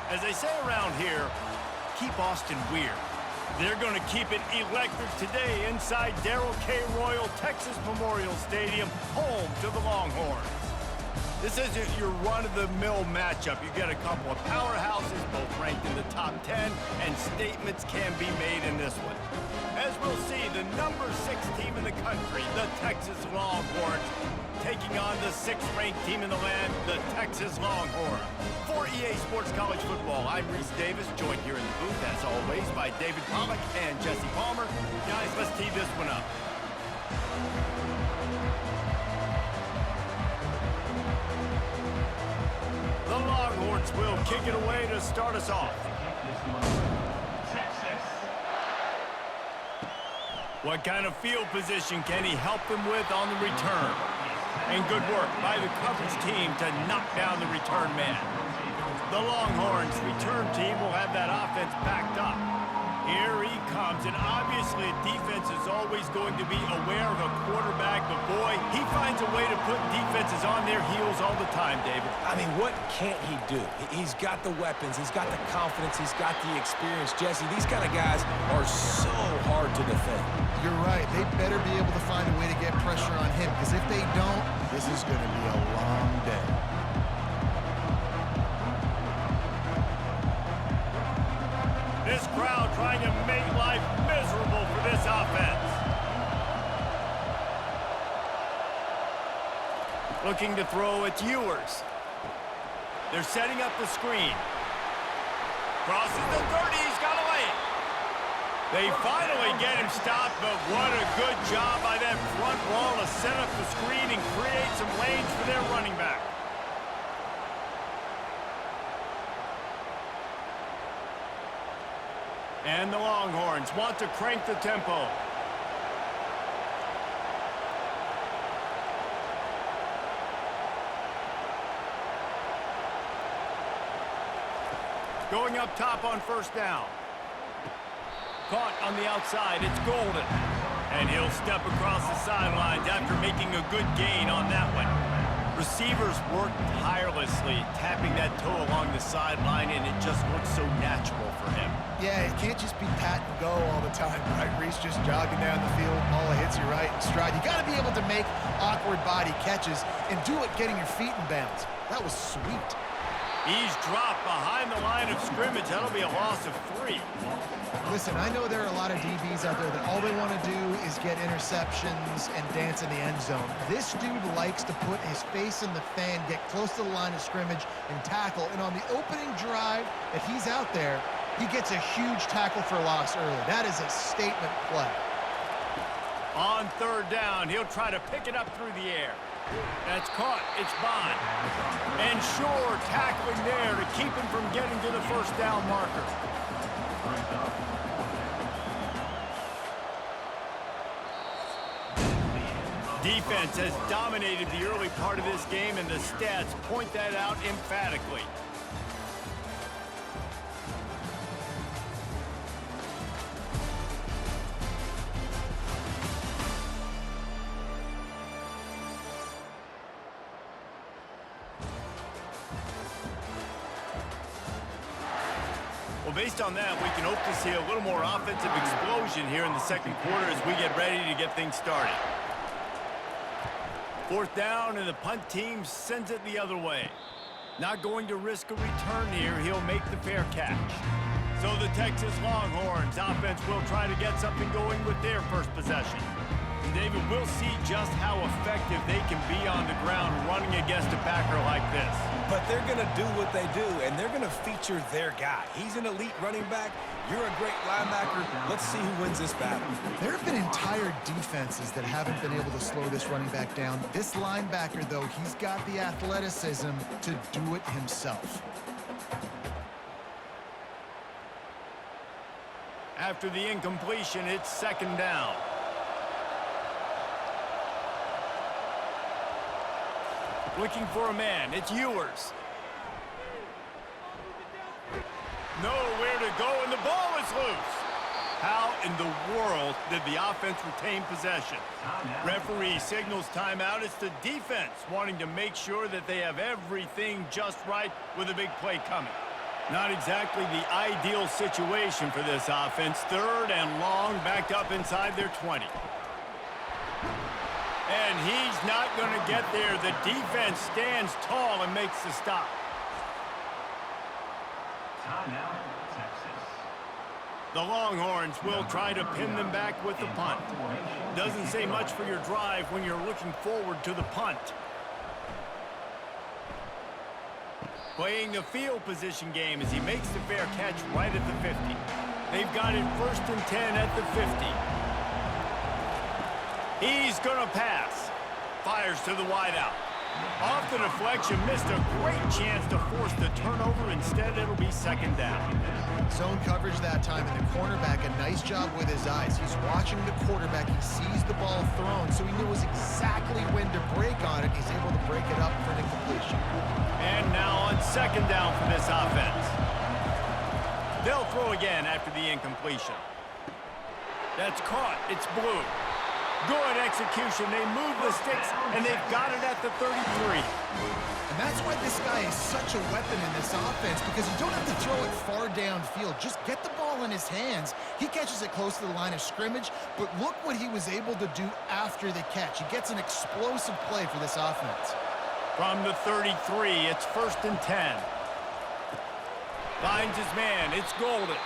As they say around here, keep Austin weird. They're going to keep it electric today inside Darrell K. Royal Texas Memorial Stadium, home to the Longhorns. This isn't your run-of-the-mill matchup. You get a couple of powerhouses, both ranked in the top 10, and statements can be made in this one. As we'll see, the number 6 team in the country, the Texas Longhorns, taking on the 6th-ranked team in the land, the Texas Longhorns. For EA Sports College Football, I'm Reese Davis, joined here in the booth, as always, by David Pollack and Jesse Palmer. Guys, let's tee this one up. The Longhorns will kick it away to start us off. What kind of field position can he help them with on the return? And good work by the coverage team to knock down the return man. The Longhorns return team will have that offense backed up. Here he comes, and obviously a defense is always going to be aware of a quarterback, but boy, he finds a way to put defenses on their heels all the time, David. I mean, what can't he do? He's got the weapons, he's got the confidence, he's got the experience. Jesse, these kind of guys are so hard to defend. You're right. They better be able to find a way to get pressure on him, because if they don't, this is going to be a long day. This crowd trying to make life miserable for this offense. Looking to throw, it's Ewers. They're setting up the screen. Crosses the 30, he's got to lay it. They finally get him stopped, but what a good job by that front wall to set up the screen and create some lanes for their running back. And the Longhorns want to crank the tempo. Going up top on first down. Caught on the outside, it's Golden. And he'll step across the sidelines after making a good gain on that one. Receivers work tirelessly, tapping that toe along the sideline, and it just looks so natural for him. Yeah, it can't just be pat and go all the time, right? Reese just jogging down the field, ball hits you right in stride. You got to be able to make awkward body catches and do it getting your feet in bounds. That was sweet. He's dropped behind the line of scrimmage. That'll be a loss of 3. Listen, I know there are a lot of DBs out there that all they want to do is get interceptions and dance in the end zone. This dude likes to put his face in the fan, get close to the line of scrimmage, and tackle. And on the opening drive that he's out there, he gets a huge tackle for loss early. That is a statement play. On third down, he'll try to pick it up through the air. That's caught. It's Bond. And sure, tackling there to keep him from getting to the first down marker. Defense has dominated the early part of this game, and the stats point that out emphatically. Well, based on that, we can hope to see a little more offensive explosion here in the second quarter as we get ready to get things started. Fourth down, and the punt team sends it the other way. Not going to risk a return here. He'll make the fair catch. So the Texas Longhorns offense will try to get something going with their first possession. David, we'll see just how effective they can be on the ground running against a backer like this. But they're going to do what they do, and they're going to feature their guy. He's an elite running back. You're a great linebacker. Let's see who wins this battle. There have been entire defenses that haven't been able to slow this running back down. This linebacker, though, he's got the athleticism to do it himself. After the incompletion, it's second down. Looking for a man. It's Ewers. Nowhere to go, and the ball is loose. How in the world did the offense retain possession? Referee signals timeout. It's the defense wanting to make sure that they have everything just right with a big play coming. Not exactly the ideal situation for this offense. 3rd and long, backed up inside their 20. And he's not going to get there. The defense stands tall and makes the stop. Timeout, Texas. The Longhorns will try to pin them back with the punt. Doesn't say much for your drive when you're looking forward to the punt. Playing the field position game as he makes the fair catch right at the 50. They've got it 1st and 10 at the 50. He's going to pass. Fires to the wideout. Off the deflection, missed a great chance to force the turnover. Instead, it'll be 2nd down. Zone coverage that time, and the cornerback, a nice job with his eyes. He's watching the quarterback. He sees the ball thrown, so he knows exactly when to break on it. He's able to break it up for an incompletion. And now on 2nd down for this offense. They'll throw again after the incompletion. That's caught. It's blue. Good execution. They move the sticks, and they've got it at the 33. And that's why this guy is such a weapon in this offense, because you don't have to throw it far downfield. Just get the ball in his hands. He catches it close to the line of scrimmage, but look what he was able to do after the catch. He gets an explosive play for this offense. From the 33, it's 1st and 10. Finds his man. It's Golden.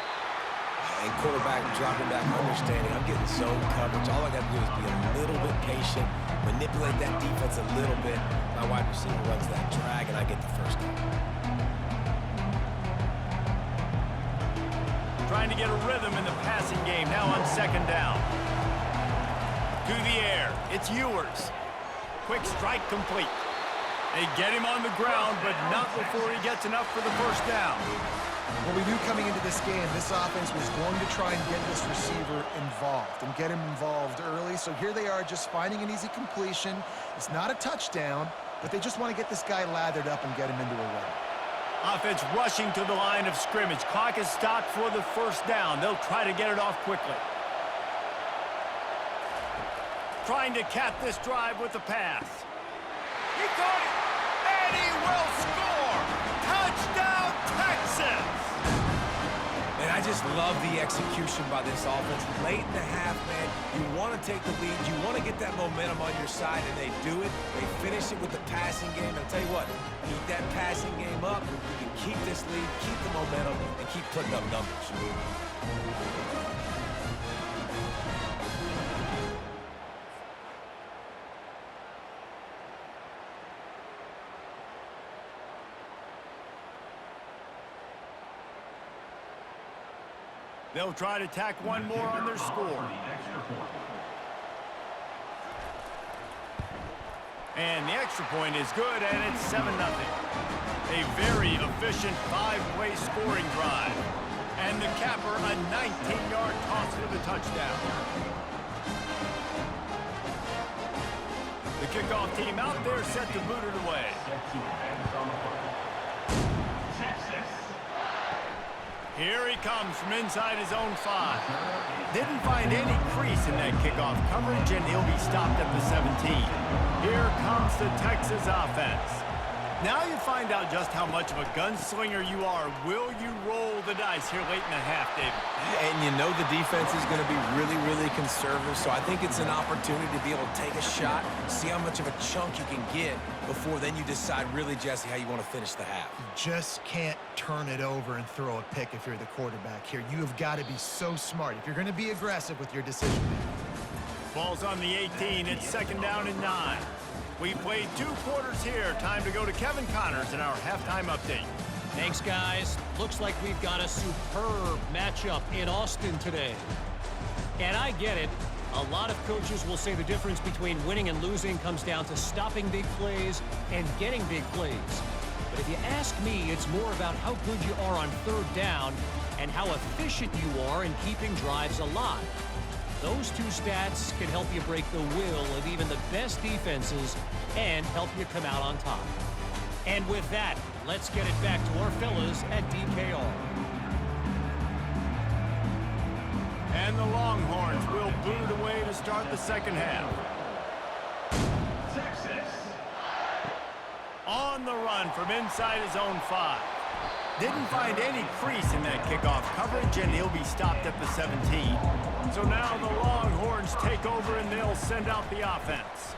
And quarterback dropping back, understanding I'm getting zone coverage. All I got to do is be a little bit patient, manipulate that defense a little bit. My wide receiver runs that drag, and I get the 1st down. Trying to get a rhythm in the passing game. Now on 2nd down. To the air. It's Ewers. Quick strike complete. They get him on the ground, but not before he gets enough for the 1st down. Well, we knew coming into this game, this offense was going to try and get this receiver involved and get him involved early. So here they are just finding an easy completion. It's not a touchdown, but they just want to get this guy lathered up and get him into a run. Offense rushing to the line of scrimmage. Clock is stopped for the 1st down. They'll try to get it off quickly. Trying to cap this drive with the pass. He caught it, and he will score! Touchdown, Texas! And I just love the execution by this offense. Late in the half, man, you want to take the lead. You want to get that momentum on your side, and they do it. They finish it with the passing game. And I'll tell you what, keep that passing game up. You can keep this lead, keep the momentum, and keep putting up numbers. They'll try to tack one more on their score. And the extra point is good, and it's 7-0. A very efficient 5-play scoring drive. And the capper, a 19-yard toss for the touchdown. The kickoff team out there set to boot it away. Here he comes from inside his own 5. Didn't find any crease in that kickoff coverage, and he'll be stopped at the 17. Here comes the Texas offense. Now you find out just how much of a gunslinger you are. Will you roll the dice here late in the half, David? And you know the defense is going to be really, really conservative, so I think it's an opportunity to be able to take a shot, see how much of a chunk you can get before then you decide really, Jesse, how you want to finish the half. You just can't turn it over and throw a pick if you're the quarterback here. You have got to be so smart if you're going to be aggressive with your decision making. Ball's on the 18. It's 2nd down and 9. We've played 2 quarters here. Time to go to Kevin Connors in our halftime update. Thanks, guys. Looks like we've got a superb matchup in Austin today. And I get it. A lot of coaches will say the difference between winning and losing comes down to stopping big plays and getting big plays. But if you ask me, it's more about how good you are on 3rd down and how efficient you are in keeping drives alive. Those 2 stats can help you break the will of even the best defenses and help you come out on top. And with that, let's get it back to our fellas at DKR. And the Longhorns will boot it away to start the 2nd half. Texas. On the run from inside his own 5. Didn't find any crease in that kickoff coverage, and he'll be stopped at the 17. So now the Longhorns take over, and they'll send out the offense.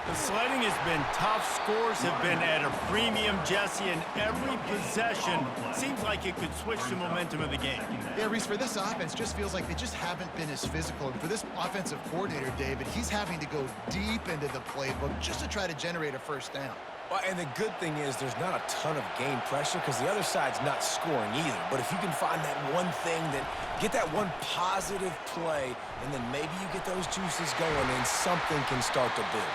The sledding has been tough. Scores have been at a premium, Jesse, and every possession seems like it could switch the momentum of the game. Yeah, Reese, for this offense, just feels like they just haven't been as physical. And for this offensive coordinator, David, he's having to go deep into the playbook just to try to generate a first down. Well, and the good thing is there's not a ton of game pressure because the other side's not scoring either. But if you can find that one thing, get that one positive play, and then maybe you get those juices going and something can start to build.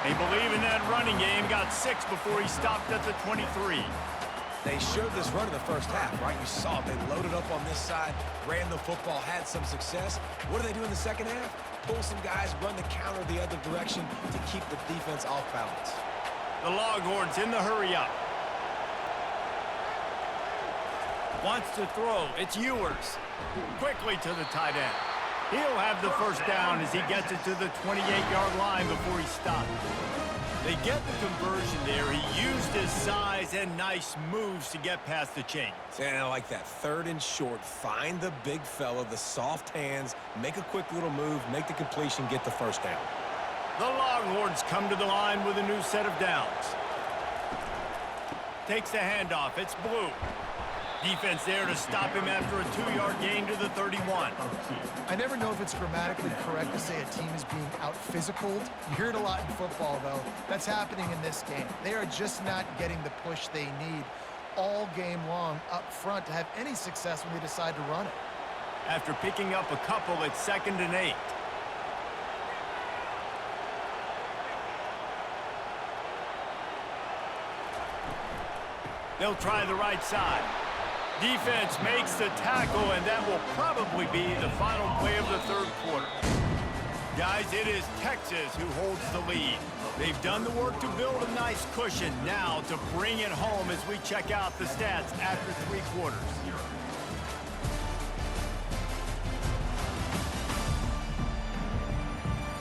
They believe in that running game. Got 6 before he stopped at the 23. They showed this run in the first half, right? You saw it. They loaded up on this side, ran the football, had some success. What do they do in the second half? Pull some guys, run the counter the other direction to keep the defense off balance. The Longhorns in the hurry up. Wants to throw. It's Ewers. Quickly to the tight end. He'll have the first down as he gets it to the 28-yard line before he stops. They get the conversion there. He used his size and nice moves to get past the chains. And I like that. 3rd and short. Find the big fella, the soft hands, make a quick little move, make the completion, get the first down. The Longhorns come to the line with a new set of downs. Takes the handoff. It's Blue. Defense there to stop him after a 2-yard gain to the 31. I never know if it's grammatically correct to say a team is being out-physicaled. You hear it a lot in football, though. That's happening in this game. They are just not getting the push they need all game long up front to have any success when they decide to run it. After picking up a couple, it's 2nd and 8. They'll try the right side. Defense makes the tackle, and that will probably be the final play of the 3rd quarter. Guys, it is Texas who holds the lead. They've done the work to build a nice cushion. Now to bring it home as we check out the stats after 3 quarters.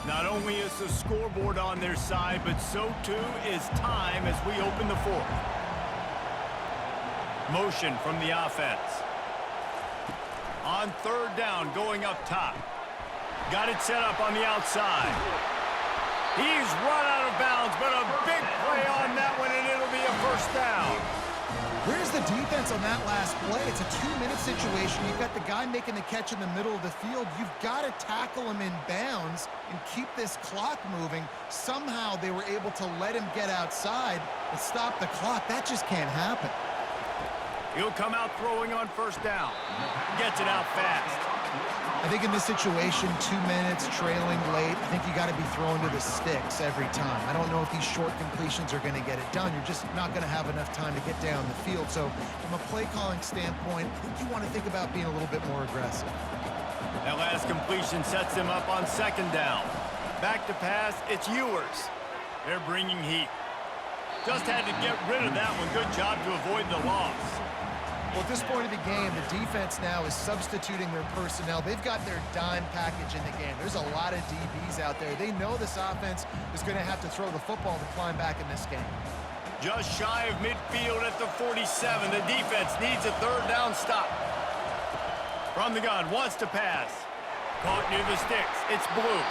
Not only is the scoreboard on their side, but so too is time as we open the 4th. Motion from the offense. On 3rd down, going up top. Got it set up on the outside. He's run out of bounds, but a big play on that one, and it'll be a first down. Where's the defense on that last play? It's a 2-minute situation. You've got the guy making the catch in the middle of the field. You've got to tackle him in bounds and keep this clock moving. Somehow they were able to let him get outside and stop the clock. That just can't happen. He'll come out throwing on first down. Gets it out fast. I think in this situation, 2 minutes, trailing late, I think you got to be throwing to the sticks every time. I don't know if these short completions are going to get it done. You're just not going to have enough time to get down the field. So from a play-calling standpoint, I think you want to think about being a little bit more aggressive. That last completion sets them up on 2nd down. Back to pass, it's Ewers. They're bringing heat. Just had to get rid of that one. Good job to avoid the loss. Well, at this point of the game, the defense now is substituting their personnel. They've got their dime package in the game. There's a lot of DBs out there. They know this offense is going to have to throw the football to climb back in this game. Just shy of midfield at the 47. The defense needs a 3rd down stop. From the gun, wants to pass. Caught near the sticks. It's Blue.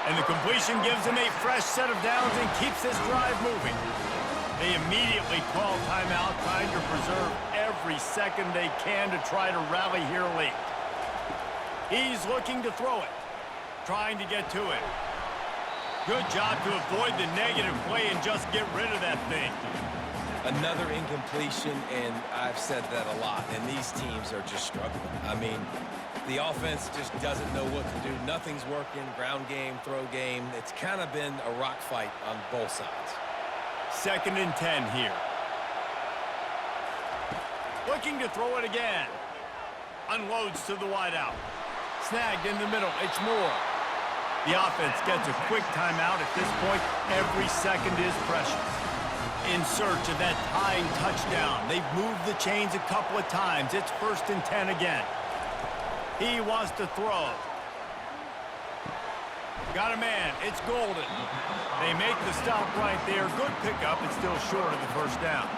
And the completion gives him a fresh set of downs and keeps this drive moving. They immediately call timeout, trying to preserve every second they can to try to rally here late. He's looking to throw it, trying to get to it. Good job to avoid the negative play and just get rid of that thing. Another incompletion, and I've said that a lot, and these teams are just struggling. I mean, the offense just doesn't know what to do. Nothing's working, ground game, throw game. It's kind of been a rock fight on both sides. 2nd and 10 here. Looking to throw it again. Unloads to the wideout. Snagged in the middle. It's Moore. The offense gets a quick timeout. At this point, every second is precious. In search of that tying touchdown. They've moved the chains a couple of times. It's 1st and 10 again. He wants to throw. Got a man. It's Golden. They make the stop right there. Good pickup. It's still short of the first down.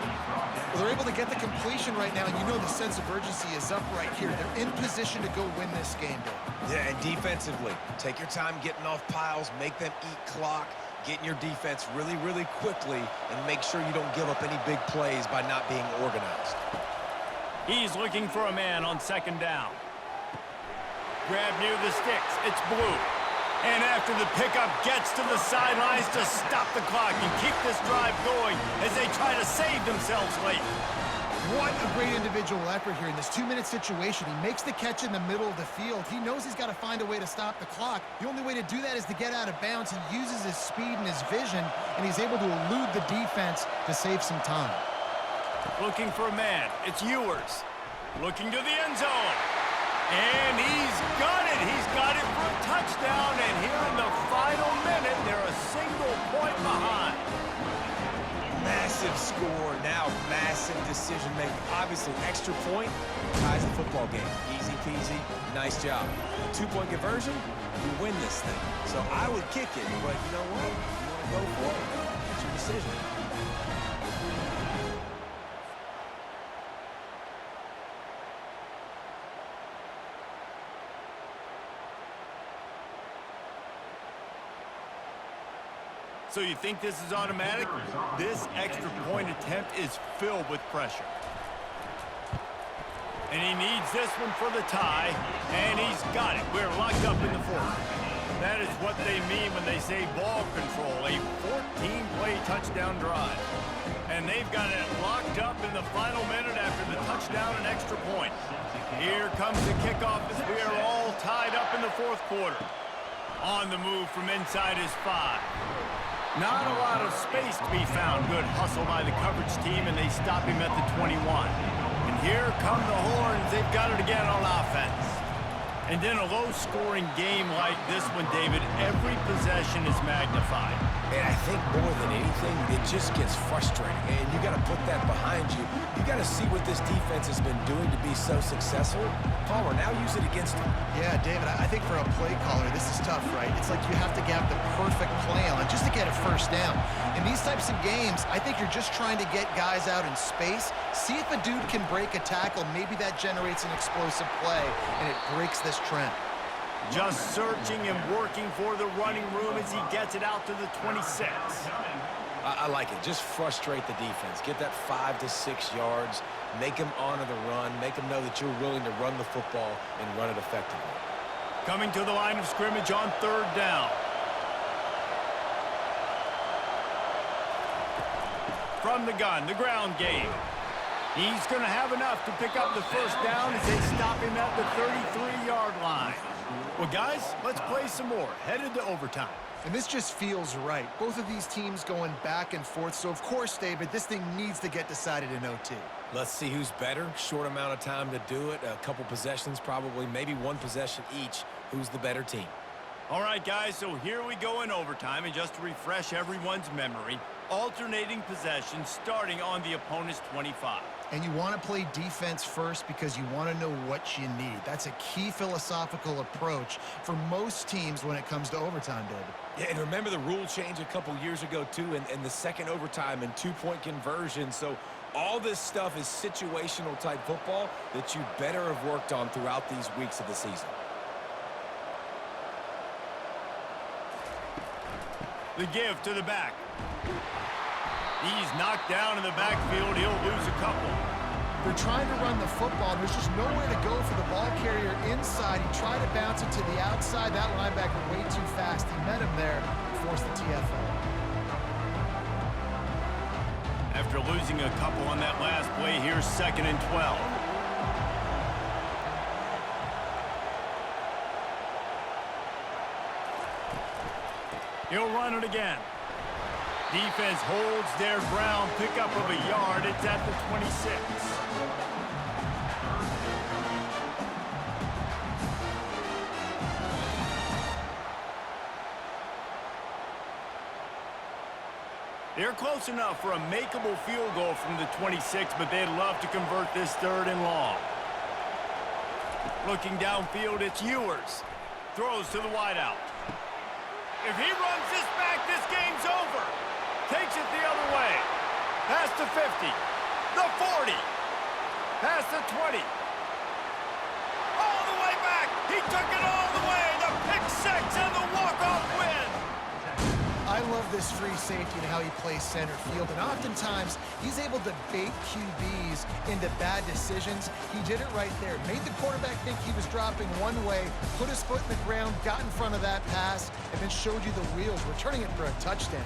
Well, they're able to get the completion right now, and you know the sense of urgency is up right here. They're in position to go win this game, Bill. Yeah, and defensively, take your time getting off piles, make them eat clock, get in your defense really, really quickly, and make sure you don't give up any big plays by not being organized. He's looking for a man on second down. Grab near the sticks. It's Blue. And after the pickup gets to the sidelines to stop the clock and keep this drive going as they try to save themselves late. What a great individual effort here in this 2-minute situation. He makes the catch in the middle of the field. He knows he's got to find a way to stop the clock. The only way to do that is to get out of bounds. He uses his speed and his vision, and he's able to elude the defense to save some time. Looking for a man. It's Ewers. Looking to the end zone. And he's got it. He's got it for a touchdown. And here in the final minute, they're a single point behind. Massive score, now massive decision making. Obviously, extra point ties the football game. Easy peasy, nice job. A 2-point conversion, you win this thing. So I would kick it, but you know what? You want to go for it. It's your decision. So you think this is automatic? This extra point attempt is filled with pressure. And he needs this one for the tie, and he's got it. We're locked up in the fourth. That is what they mean when they say ball control, a 14-play touchdown drive. And they've got it locked up in the final minute after the touchdown and extra point. Here comes the kickoff as we are all tied up in the fourth quarter. On the move from inside his 5. Not a lot of space to be found. Good hustle by the coverage team, and they stop him at the 21. And here come the Horns. They've got it again on offense. And in a low-scoring game like this one, David, every possession is magnified. And I think more than anything, it just gets frustrating. And you got to put that behind you. You got to see what this defense has been doing to be so successful. Palmer, now use it against them. Yeah, David, I think for a play caller, this is tough, right? It's like you have to have the perfect plan just to get a first down. In these types of games, I think you're just trying to get guys out in space, see if a dude can break a tackle. Maybe that generates an explosive play, and it breaks this trend. Just searching and working for the running room as he gets it out to the 26. I like it. Just frustrate the defense. Get that 5 to 6 yards. Make them honor the run. Make them know that you're willing to run the football and run it effectively. Coming to the line of scrimmage on third down. From the gun, the ground game. He's going to have enough to pick up the first down as they stop him at the 33-yard line. Well, guys, let's play some more. Headed to overtime. And this just feels right. Both of these teams going back and forth. So, of course, David, this thing needs to get decided in OT. Let's see who's better. Short amount of time to do it. A couple possessions, probably maybe one possession each. Who's the better team? All right, guys, so here we go in overtime. And just to refresh everyone's memory, alternating possessions starting on the opponent's 25. And you want to play defense first because you want to know what you need. That's a key philosophical approach for most teams when it comes to overtime, David. Yeah, and remember the rule change a couple years ago, too, and the second overtime and 2-point conversion. So all this stuff is situational type football that you better have worked on throughout these weeks of the season. The give to the back. He's knocked down in the backfield. He'll lose a couple. They're trying to run the football. There's just nowhere to go for the ball carrier inside. He tried to bounce it to the outside. That linebacker way too fast. He met him there and forced the TFL. After losing a couple on that last play, here's 2nd and 12. He'll run it again. Defense holds their ground, pickup of a yard. It's at the 26. They're close enough for a makeable field goal from the 26, but they'd love to convert this 3rd and long. Looking downfield, it's Ewers. Throws to the wideout. If he runs this back, this game's over. Takes it the other way. Past the 50. The 40. Past the 20. All the way back. He took it all the way. The pick six and the walk-off win. I love this free safety and how he plays center field, and oftentimes he's able to bait QBs into bad decisions. He did it right there. Made the quarterback think he was dropping one way, put his foot in the ground, got in front of that pass, and then showed you the wheels, returning it for a touchdown.